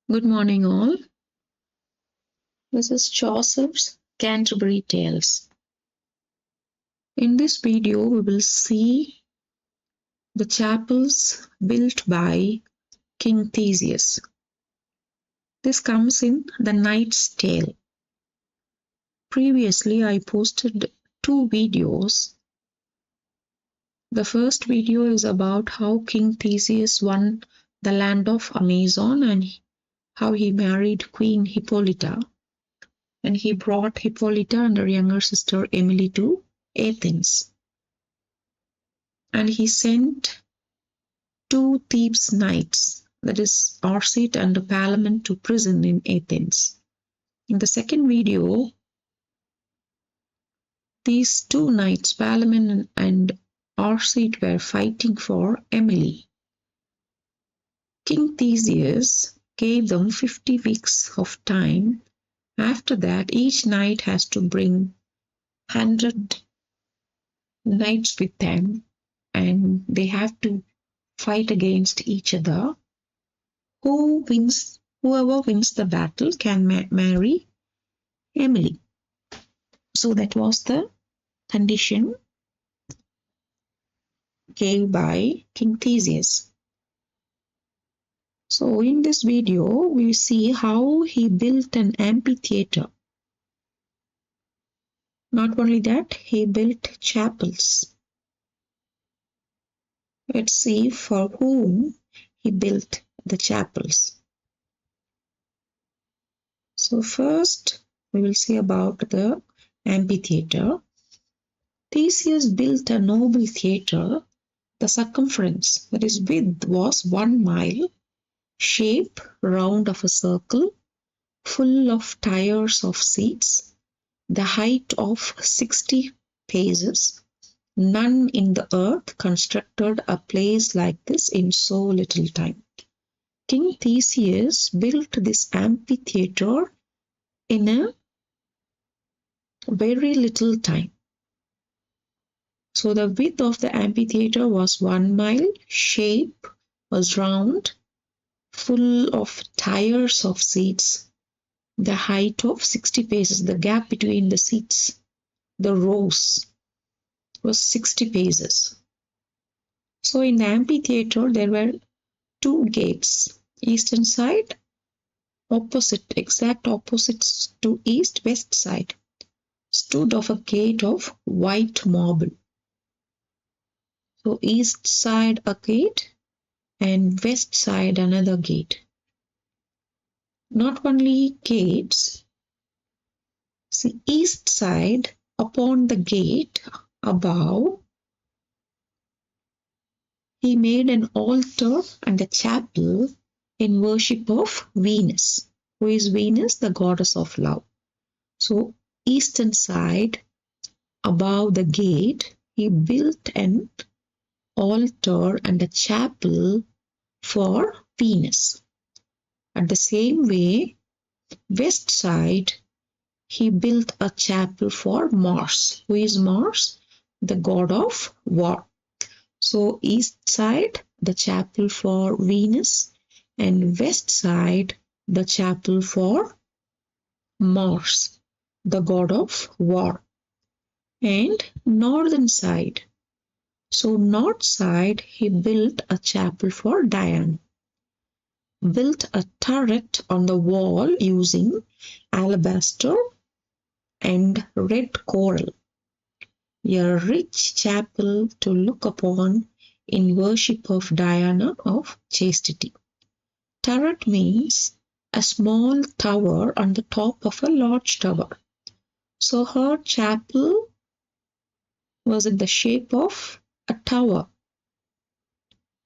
Good morning, all. This is Chaucer's Canterbury Tales. In this video, we will see the chapels built by King Theseus. This comes in The Knight's Tale. Previously, I posted two videos. The first video is about how King Theseus won the land of Amazon and how he married Queen Hippolyta. And he brought Hippolyta and her younger sister Emily to Athens. And he sent two thieves' knights, that is Arcite and Palamon, to prison in Athens. In the second video, these two knights, Palamon and Arcite, were fighting for Emily. King Theseus gave them 50 weeks of time. After that, each knight has to bring 100 knights with them, and they have to fight against each other. Whoever wins the battle can marry Emily. So that was the condition gave by King Theseus. So in this video, we see how he built an amphitheater. Not only that, he built chapels. Let's see for whom he built the chapels. So first, we will see about the amphitheater. Theseus built a noble theater. The circumference, that is width, was 1 mile, shape round of a circle, full of tiers of seats, the height of 60 paces. None in the earth constructed a place like this in so little time. King Theseus built this amphitheater in a very little time. So the width of the amphitheater was 1 mile, shape was round, full of tiers of seats, the height of 60 paces, the gap between the seats, the rows, was 60 paces. So in the amphitheater, there were two gates, eastern side, exact opposites to east-west side, stood of a gate of white marble. So east side a gate and west side another gate. Not only gates, see east side upon the gate above, he made an altar and a chapel in worship of Venus. Who is Venus? The goddess of love. So eastern side above the gate, he built an altar and a chapel for Venus. At the same way, west side, he built a chapel for Mars. Who is Mars? The god of war. So east side, the chapel for Venus, and west side, the chapel for Mars, the god of war. And northern side. So north side, he built a chapel for Diana. Built a turret on the wall using alabaster and red coral. A rich chapel to look upon in worship of Diana of chastity. Turret means a small tower on the top of a large tower. So her chapel was in the shape of a tower,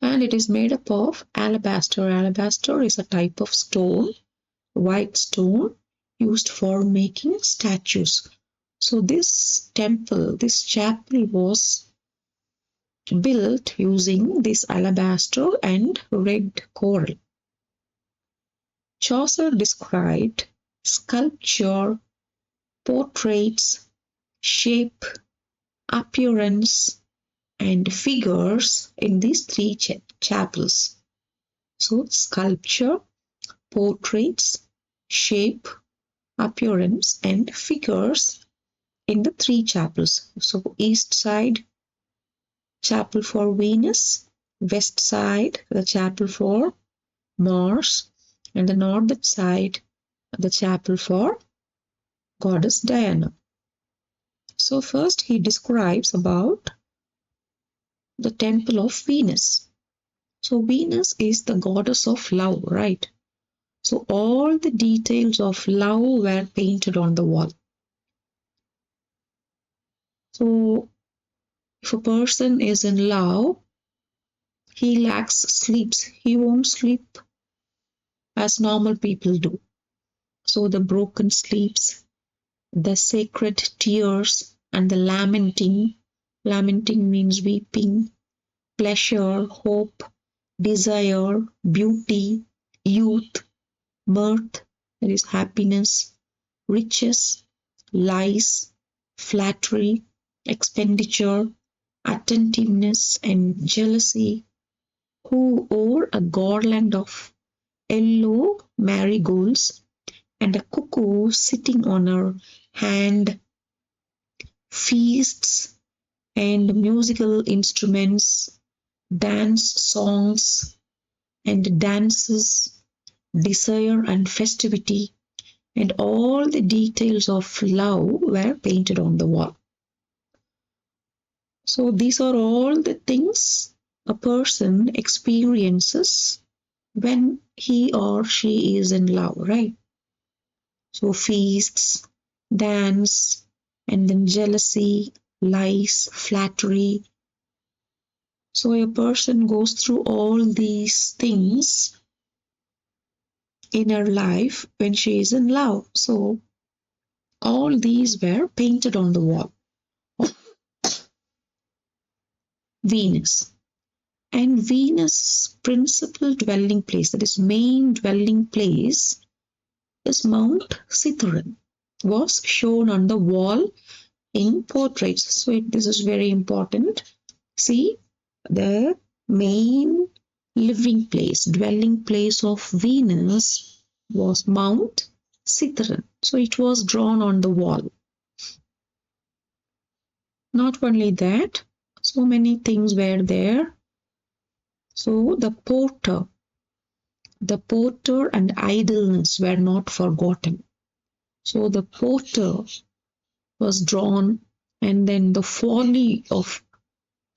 and it is made up of alabaster. Alabaster is a type of stone, white stone used for making statues. So this temple, this chapel was built using this alabaster and red coral. Chaucer described sculpture, portraits, shape, appearance, and figures in these three chapels. So sculpture, portraits, shape, appearance, and figures in the three chapels. So, east side, chapel for Venus, west side, the chapel for Mars, and the north side, the chapel for goddess Diana. So first he describes about the temple of Venus. So Venus is the goddess of love, right? So all the details of love were painted on the wall. So if a person is in love, he lacks sleeps. He won't sleep as normal people do. So the broken sleeps, the sacred tears, and the lamenting. Lamenting means weeping, pleasure, hope, desire, beauty, youth, mirth, that is happiness, riches, lies, flattery, expenditure, attentiveness, and jealousy, who wore a garland of yellow marigolds and a cuckoo sitting on her hand, feasts and musical instruments, dance songs and dances, desire and festivity, and all the details of love were painted on the wall. So these are all the things a person experiences when he or she is in love, right? So feasts, dance, and then jealousy, lies, flattery. So a person goes through all these things in her life when she is in love. So all these were painted on the wall of Venus. And Venus' principal dwelling place, that is main dwelling place, is Mount Cithaeron, was shown on the wall in portraits. So this is very important. See, the main living place, dwelling place of Venus was Mount Cithaeron. So it was drawn on the wall. Not only that, so many things were there. So the porter and idleness were not forgotten. So the porter was drawn, and then the folly of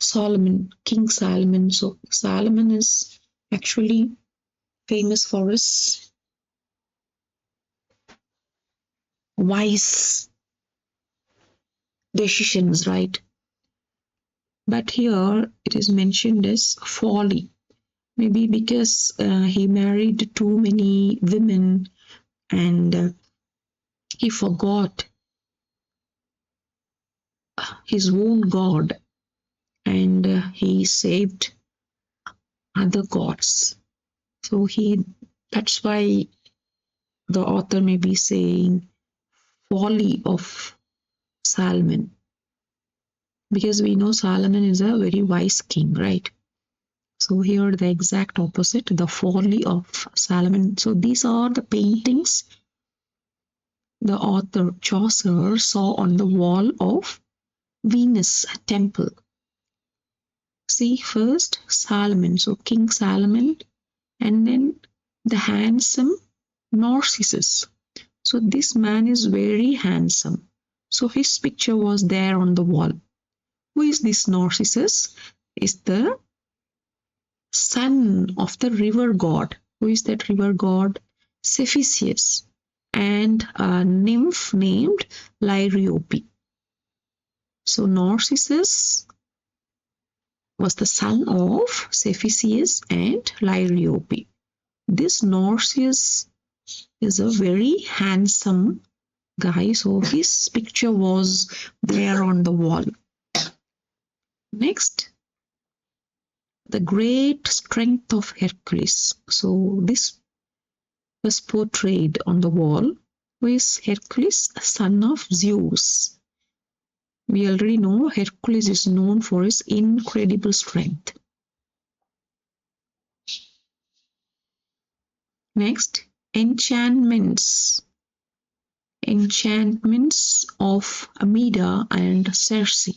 Solomon, King Solomon. So Solomon is actually famous for his wise decisions, right? But here it is mentioned as folly. Maybe because he married too many women and he forgot his own God and he saved other gods. So that's why the author may be saying folly of Solomon, because we know Solomon is a very wise king, right? So here the exact opposite, the folly of Solomon. So these are the paintings the author Chaucer saw on the wall of Venus temple. See, first Solomon, so King Solomon, and then the handsome Narcissus. So this man is very handsome. So his picture was there on the wall. Who is this Narcissus? Is the son of the river god. Who is that river god? Theseus and a nymph named Lyriope. So Narcissus was the son of Theseus and Lyriope. This Narcissus is a very handsome guy, so his picture was there on the wall. Next, the great strength of Hercules. So this was portrayed on the wall. Who is Hercules, son of Zeus? We already know Hercules is known for his incredible strength. Next, enchantments of Amida and Circe.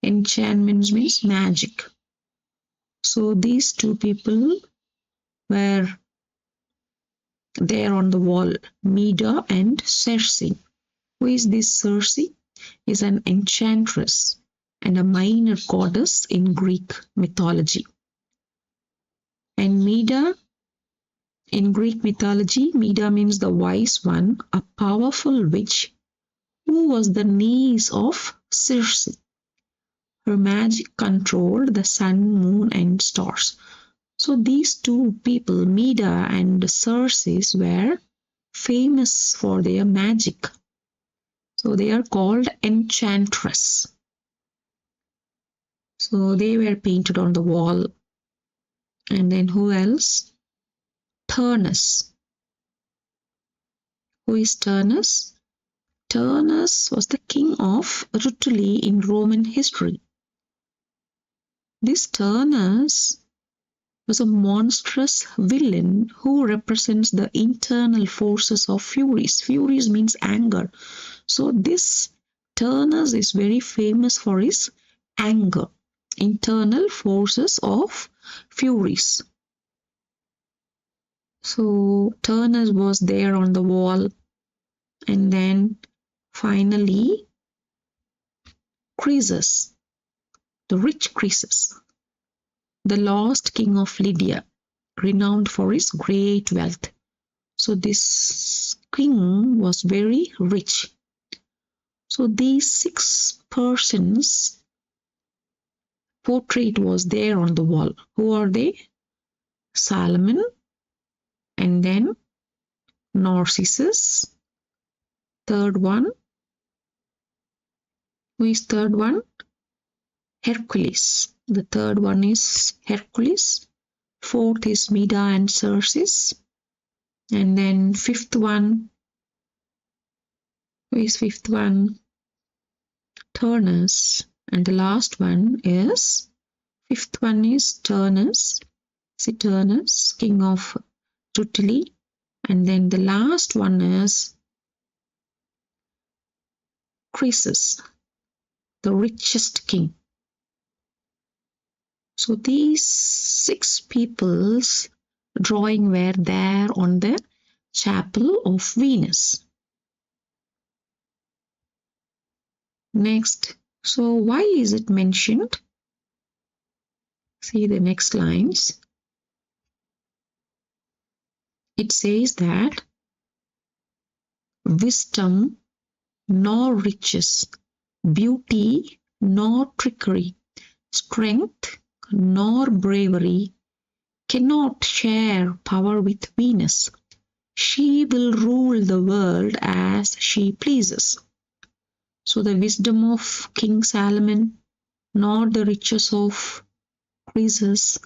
Enchantments means magic. So these two people were there on the wall, Medea and Circe. Who is this Circe? Is an enchantress and a minor goddess in Greek mythology. And Medea, in Greek mythology, Medea means the wise one, a powerful witch who was the niece of Circe. Her magic controlled the sun, moon, and stars. So these two people, Medea and Circe, were famous for their magic. So they are called enchantress. So they were painted on the wall. And then who else? Turnus. Who is Turnus? Turnus was the king of Rutuli in Roman history. This Turnus was a monstrous villain who represents the internal forces of Furies. Furies means anger. So this Turnus is very famous for his anger, internal forces of Furies. So Turnus was there on the wall, and then finally Croesus, the rich Croesus, the lost king of Lydia, renowned for his great wealth. So this king was very rich. So these 6 persons portrait was there on the wall. Who are they? Solomon, and then Narcissus. Third one. Who is third one? Hercules. The third one is Hercules. Fourth is Medea and Circe. And then fifth one. Who is fifth one? Turnus. And the last one is, fifth one is Turnus. See, Turnus, king of Rutuli. And then the last one is Croesus, the richest king. So these 6 people's drawing were there on the chapel of Venus. Next, so why is it mentioned? See the next lines. It says that wisdom nor riches, beauty nor trickery, strength nor bravery cannot share power with Venus. She will rule the world as she pleases. So the wisdom of King Solomon, nor the riches of Croesus,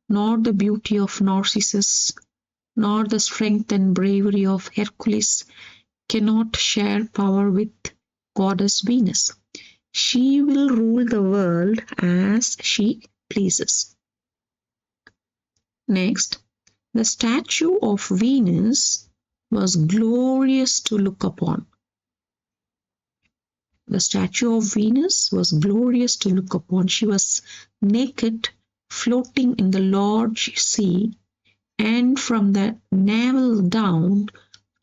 nor the beauty of Narcissus, nor the strength and bravery of Hercules cannot share power with goddess Venus. She will rule the world as she pleases. Next, the statue of Venus was glorious to look upon. The statue of Venus was glorious to look upon. She was naked, floating in the large sea, and from the navel down,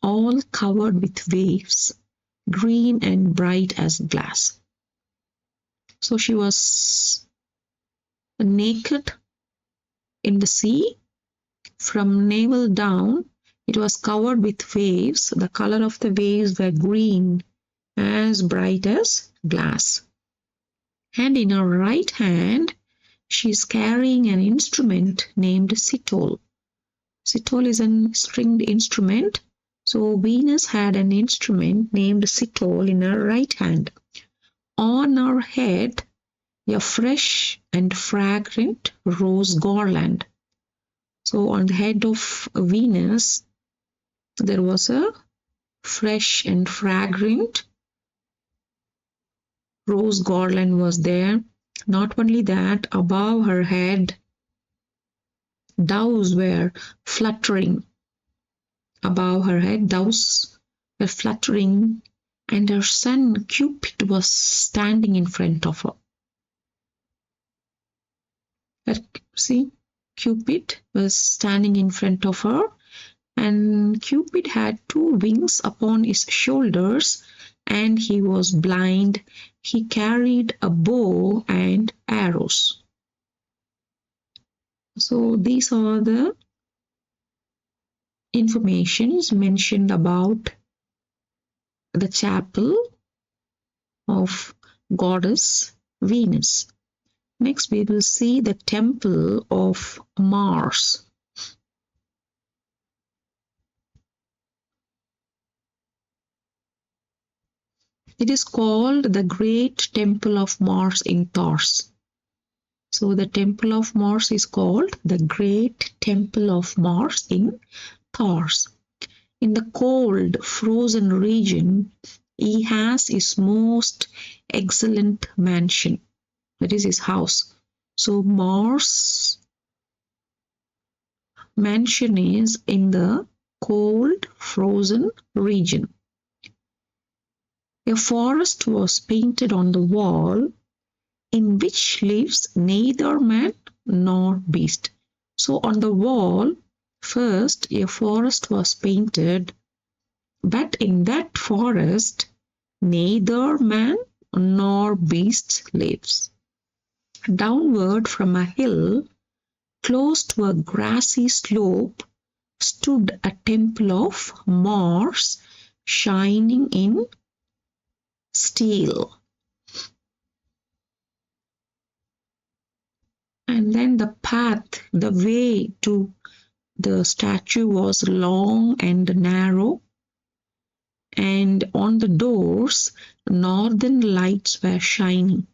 all covered with waves, green and bright as glass. So she was naked in the sea. From navel down, it was covered with waves. The color of the waves were green, as bright as glass. And in her right hand, she is carrying an instrument named sitar. Sitar is a stringed instrument. So Venus had an instrument named sitar in her right hand. On her head, a fresh and fragrant rose garland. So on the head of Venus, there was a fresh and fragrant rose garland was there. Not only that, above her head, doves were fluttering above her head, doves were fluttering, and her son Cupid was standing in front of her. See, Cupid was standing in front of her, and Cupid had two wings upon his shoulders, and he was blind. He carried a bow and arrows. So these are the informations mentioned about the chapel of goddess Venus. Next, we will see the temple of Mars. It is called the Great Temple of Mars in Thars. So the Temple of Mars is called the Great Temple of Mars in Thars. In the cold, frozen region, he has his most excellent mansion. That is his house. So Mars mansion is in the cold, frozen region. A forest was painted on the wall in which lives neither man nor beast. So on the wall, first a forest was painted, but in that forest neither man nor beast lives. Downward from a hill, close to a grassy slope, stood a temple of Mars, shining in steel. And then the path, the way to the statue was long and narrow, and on the doors, northern lights were shining.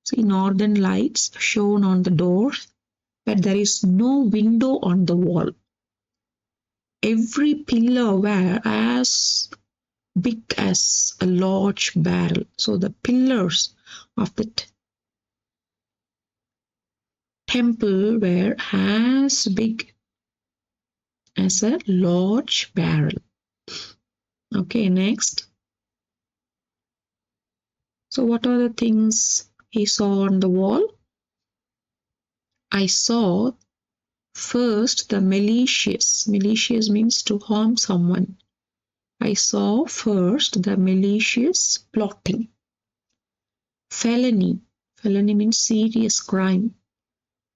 See, northern lights shone on the doors, but there is no window on the wall. Every pillar were as big as a large barrel. So the pillars of the temple were as big as a large barrel. Okay, next. So what are the things he saw on the wall? I saw first the malicious. Malicious means to harm someone. I saw first the malicious plotting. Felony. Felony means serious crime.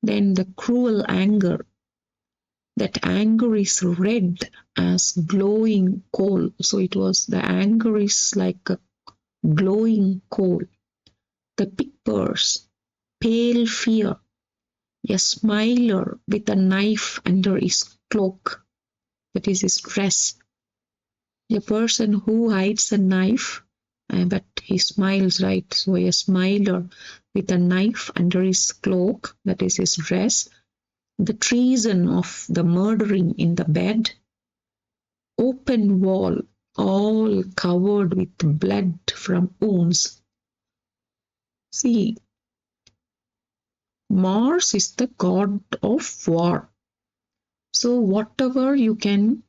Then the cruel anger. That anger is red as glowing coal. So it was, the anger is like a glowing coal. The pictures, pale fear. A smiler with a knife under his cloak. That is his dress. A person who hides a knife, but he smiles, right? So a smiler with a knife under his cloak, that is his dress. The treason of the murdering in the bed. Open wall, all covered with blood from wounds. See, Mars is the god of war. So whatever you can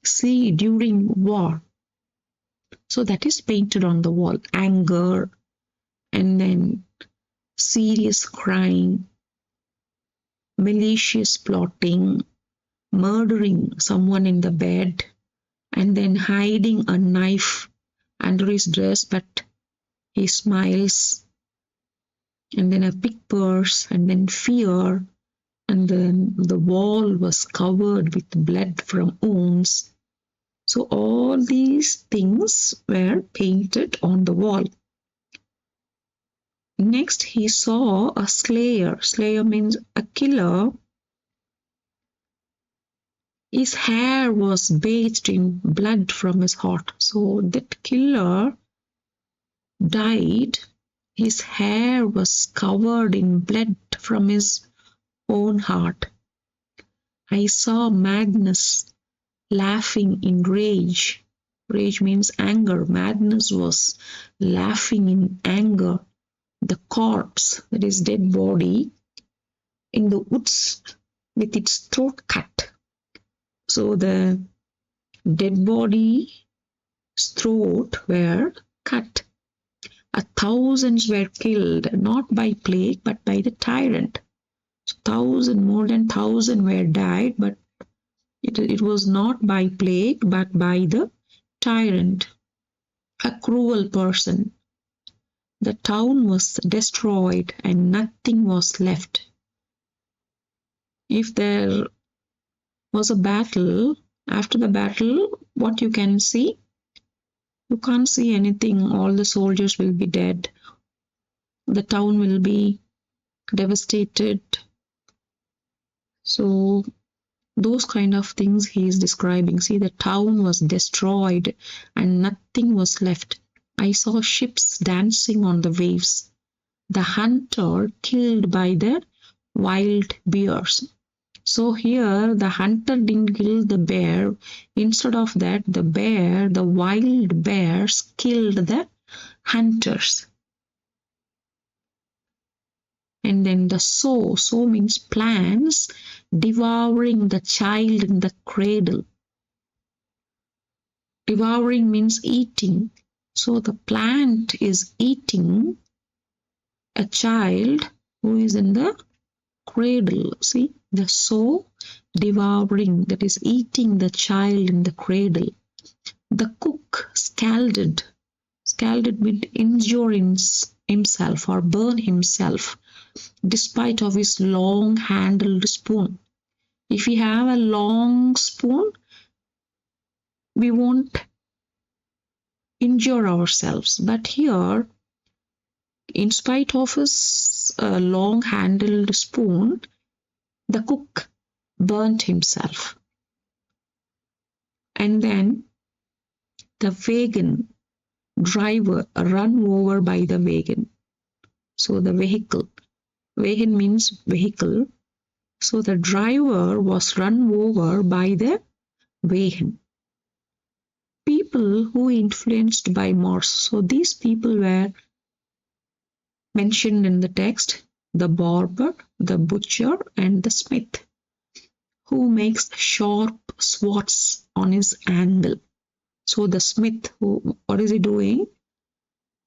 see during war, so that is painted on the wall. Anger, and then serious crime, malicious plotting, murdering someone in the bed, and then hiding a knife under his dress, but he smiles, and then a big purse, and then fear, and then the wall was covered with blood from wounds. So all these things were painted on the wall. Next, he saw a slayer. Slayer means a killer. His hair was bathed in blood from his heart. So that killer died. His hair was covered in blood from his own heart. I saw Magnus laughing in rage. Rage means anger. Magnus was laughing in anger. The corpse, that is dead body, in the woods with its throat cut. So the dead body's throat were cut. 1,000 were killed, not by plague, but by the tyrant. So more than 1,000 were died, but it was not by plague, but by the tyrant, a cruel person. The town was destroyed and nothing was left. If there was a battle, after the battle, what you can see? You can't see anything. All the soldiers will be dead. The town will be devastated. So those kind of things he is describing. See, the town was destroyed and nothing was left. I saw ships dancing on the waves. The hunter killed by the wild bears. So here the hunter didn't kill the bear. Instead of that, the wild bears killed the hunters. And then the sow means plants devouring the child in the cradle. Devouring means eating. So the plant is eating a child who is in the cradle. See, the sow devouring, that is eating the child in the cradle. The cook scalded means injure himself or burn himself despite of his long handled spoon. If we have a long spoon, we won't injure ourselves. But here, in spite of his long handled spoon, the cook burnt himself. And then the wagon driver run over by the wagon. So the vehicle. Wagon means vehicle. So the driver was run over by the wagon. People who influenced by Morse. So these people were mentioned in the text: the barber, the butcher, and the smith, who makes sharp swords on his anvil. So the smith, what is he doing?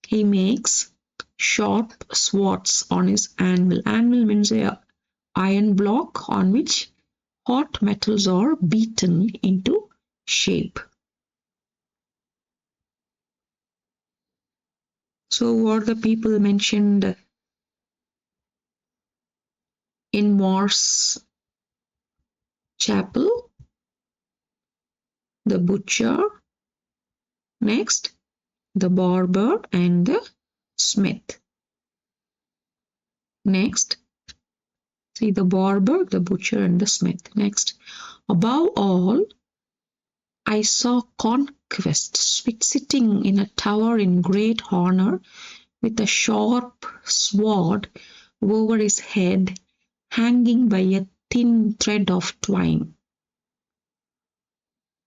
He makes sharp swords on his anvil. Anvil means an iron block on which hot metals are beaten into shape. So what the people mentioned in Morse chapel? The butcher, next the barber and the smith. Next, see, the barber, the butcher, and the smith. Next, above all, I saw Conquest sitting in a tower in great honor, with a sharp sword over his head, hanging by a thin thread of twine.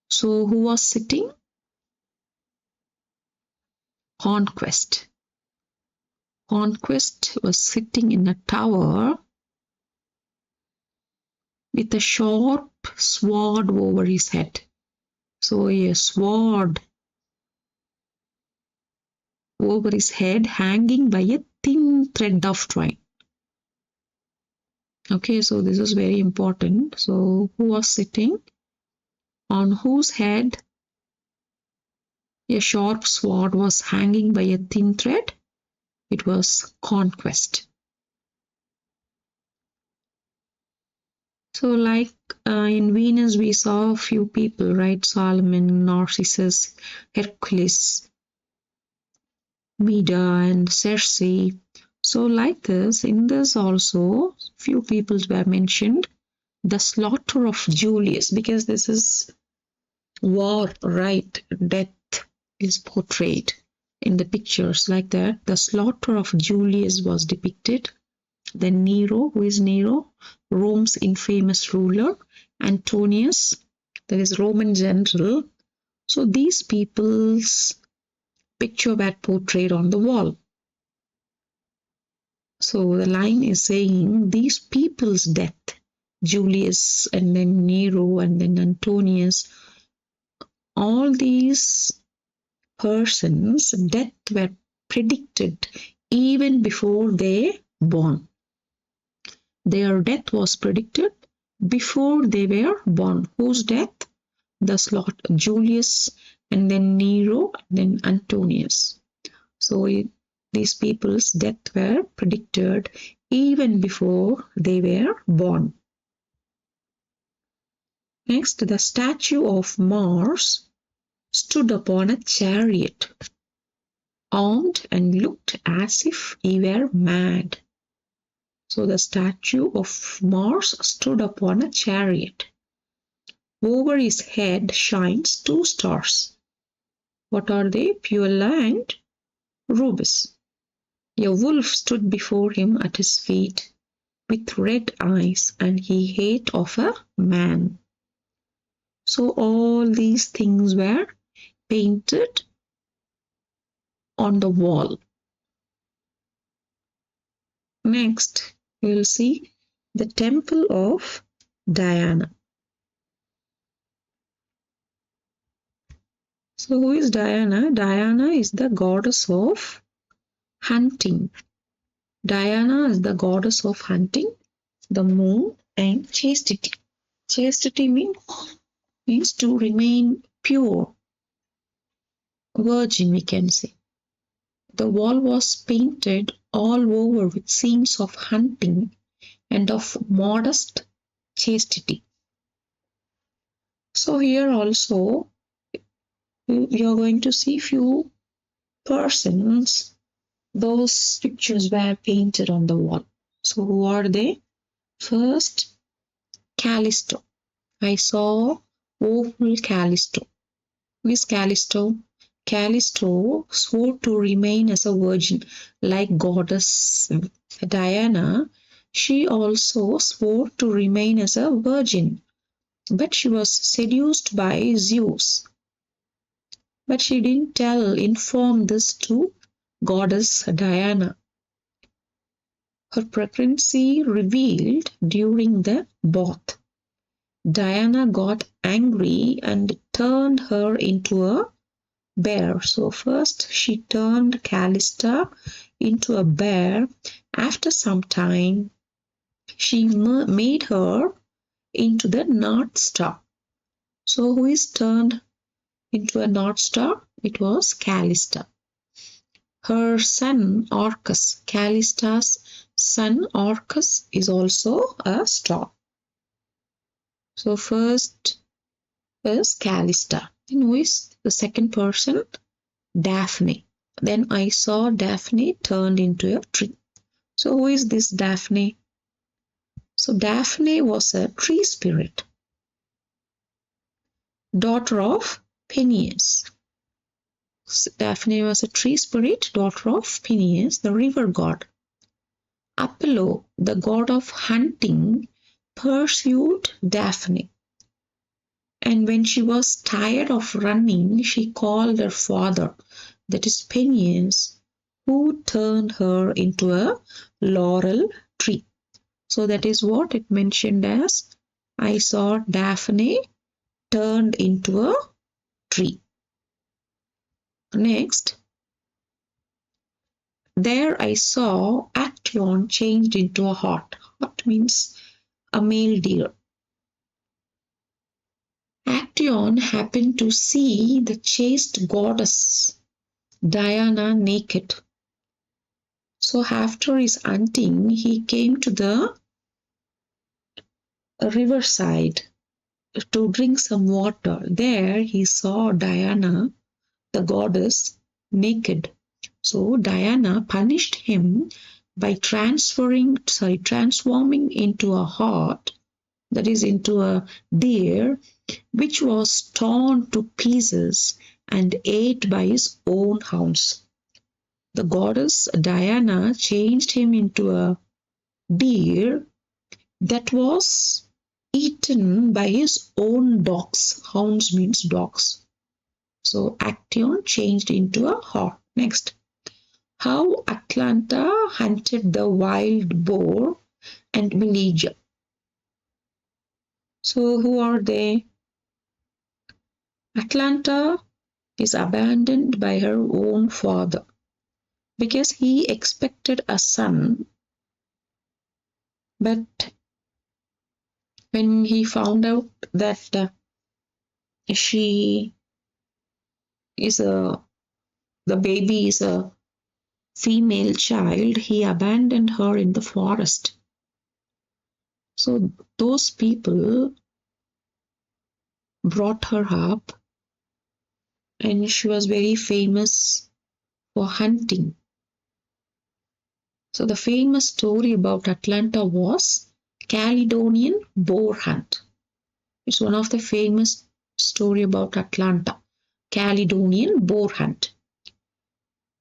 So who was sitting? Conquest. Conquest was sitting in a tower with a sharp sword over his head. So a sword over his head, hanging by a thin thread of twine. Okay, so this is very important. So who was sitting? On whose head a sharp sword was hanging by a thin thread? It was Conquest. So like in Venus, we saw a few people, right? Solomon, Narcissus, Hercules, Medea, and Circe. So like this, in this also, few people were mentioned. The slaughter of Julius, because this is war, right? Death is portrayed in the pictures like that. The slaughter of Julius was depicted. Then Nero, who is Nero? Rome's infamous ruler. Antonius, that is Roman general. So these people's picture were portrayed on the wall. So the line is saying these people's death, Julius and then Nero and then Antonius, all these persons' death were predicted even before they born. Their death was predicted before they were born. Whose death? The slot Julius, and then Nero, and then Antonius. So these people's death were predicted even before they were born. Next, the statue of Mars stood upon a chariot, armed and looked as if he were mad. So the statue of Mars stood upon a chariot. Over his head shines two stars. What are they? Puella and Rubis. A wolf stood before him at his feet with red eyes, and he ate of a man. So all these things were painted on the wall. Next, we will see the temple of Diana. So who is Diana? Diana is the goddess of hunting. Diana is the goddess of hunting, the moon, and chastity. Chastity means to remain pure, virgin, we can say. The wall was painted all over with scenes of hunting and of modest chastity. So here also you are going to see few persons. Those pictures were painted on the wall. So who are they? First, Callisto. I saw woeful Callisto. Who is Callisto? Callisto swore to remain as a virgin, like goddess Diana. She also swore to remain as a virgin, but she was seduced by Zeus. But she didn't inform this to goddess Diana. Her pregnancy revealed during the bath. Diana got angry and turned her into a bear. So first she turned Callista into a bear. After some time, she made her into the North Star. So who is turned into a North Star? It was Callista. Her son Orcus, Callista's son Orcus, is also a star. So first is Callista. Then who is the second person? Daphne. Then I saw Daphne turned into a tree. So who is this Daphne? So Daphne was a tree spirit, daughter of Phineus. Daphne was a tree spirit, daughter of Phineus, the river god. Apollo, the god of hunting, pursued Daphne. And when she was tired of running, she called her father, that is Phineus, who turned her into a laurel tree. So that is what it mentioned as, I saw Daphne turned into a tree. Next, there I saw Actaeon changed into a hart. Hart means a male deer. Actaeon happened to see the chaste goddess Diana naked. So after his hunting, he came to the riverside to drink some water. There he saw Diana, the goddess, naked. So Diana punished him by transforming into a hart, that is into a deer, which was torn to pieces and ate by his own hounds. The goddess Diana changed him into a deer that was eaten by his own dogs. Hounds means dogs. So Actaeon changed into a hart. Next, how Atalanta hunted the wild boar and Meleager. So who are they? Atalanta is abandoned by her own father because he expected a son, but when he found out that she is the baby is a female child, he abandoned her in the forest. So those people brought her up, and she was very famous for hunting. So the famous story about Atalanta was Caledonian boar hunt. It's one of the famous story about Atalanta, Caledonian boar hunt.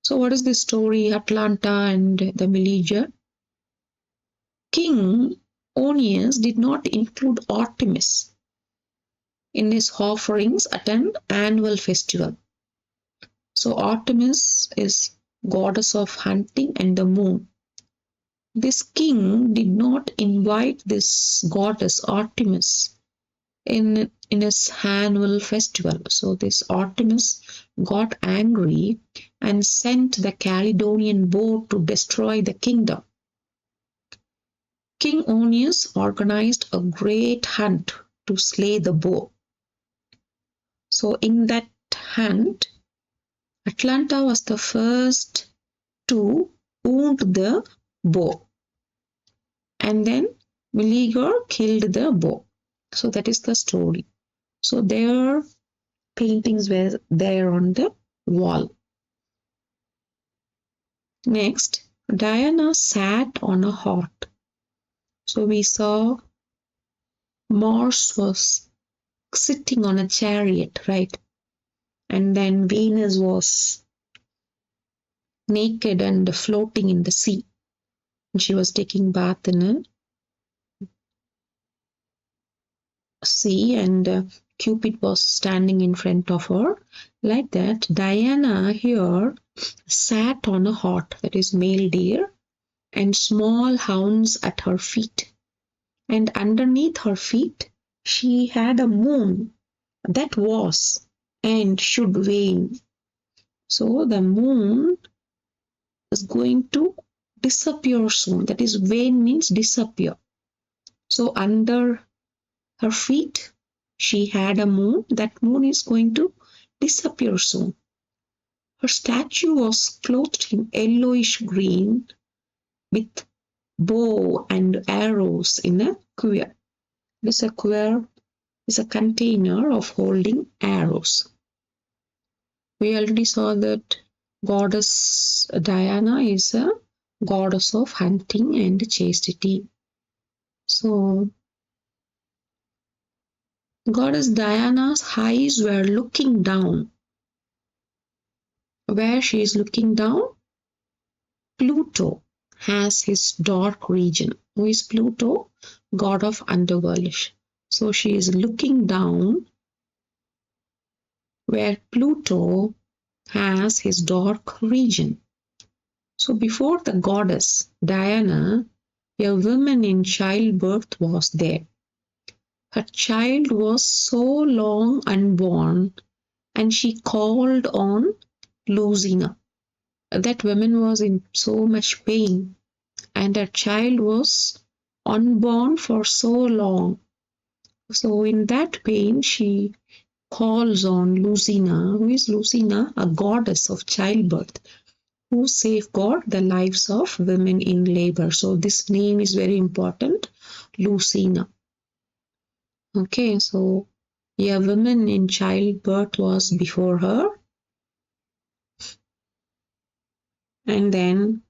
So what is the story, Atalanta and the Meleager? King Onius did not include Artemis in his offerings at an annual festival. So Artemis is goddess of hunting and the moon. This king did not invite this goddess Artemis in his annual festival. So this Artemis got angry and sent the Caledonian boar to destroy the kingdom. King Onius organized a great hunt to slay the boar. So in that hunt, Atalanta was the first to wound the boar, and then Meleager killed the boar. So that is the story. So their paintings were there on the wall. Next, Diana sat on a horse. So we saw Mars was sitting on a chariot, right? And then Venus was naked and floating in the sea. And she was taking bath in a sea, and Cupid was standing in front of her. Like that, Diana here sat on a hart, that is male deer, and small hounds at her feet. And underneath her feet, she had a moon that was and should wane. So the moon is going to disappear soon. That is, wane means disappear. So under her feet, she had a moon. That moon is going to disappear soon. Her statue was clothed in yellowish green with bow and arrows in a quiver. This quiver is a container of holding arrows. We already saw that goddess Diana is a goddess of hunting and chastity. So goddess Diana's eyes were looking down. Where she is looking down? Pluto has his dark region. Who is Pluto? God of underworld. So she is looking down where Pluto has his dark region. So before the goddess Diana, a woman in childbirth was there. Her child was so long unborn, and she called on Lucina. That woman was in so much pain, and her child was unborn for so long. So in that pain, she calls on Lucina. Who is Lucina? A goddess of childbirth, who safeguard the lives of women in labor. So this name is very important, Lucina. Okay, so a woman in childbirth was before her. And then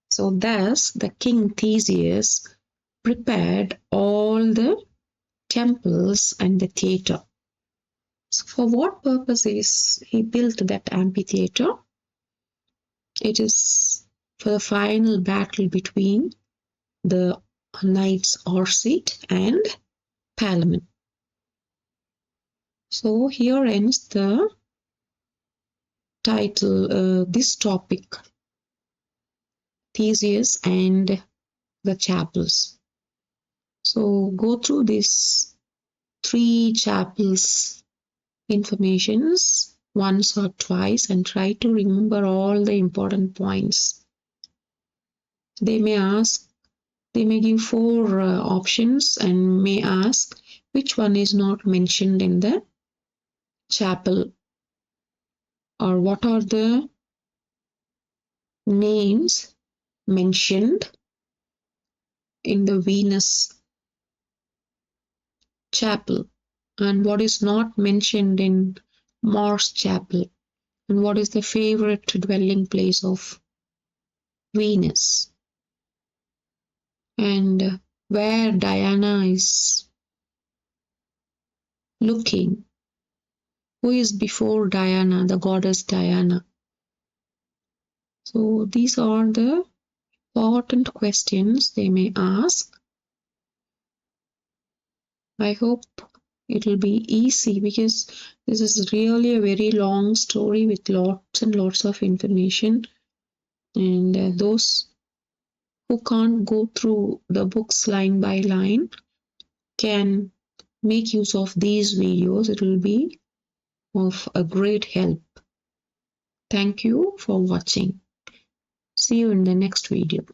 so thus the king Theseus prepared all the temples and the theatre. So for what purpose is he built that amphitheatre? It is for the final battle between the knights Arcite and Palamon. So here ends the title, this topic, Theseus and the chapels. So go through these 3 chapels informations once or twice and try to remember all the important points. They may give 4 options and may ask which one is not mentioned in the chapel, or what are the names mentioned in the Venus chapel, and what is not mentioned in Mars chapel, and what is the favorite dwelling place of Venus, and where Diana is looking, who is before Diana, the goddess Diana. So these are the important questions they may ask. I hope it will be easy, because this is really a very long story with lots and lots of information, and those who can't go through the books line by line can make use of these videos. It will be of a great help. Thank you for watching. See you in the next video.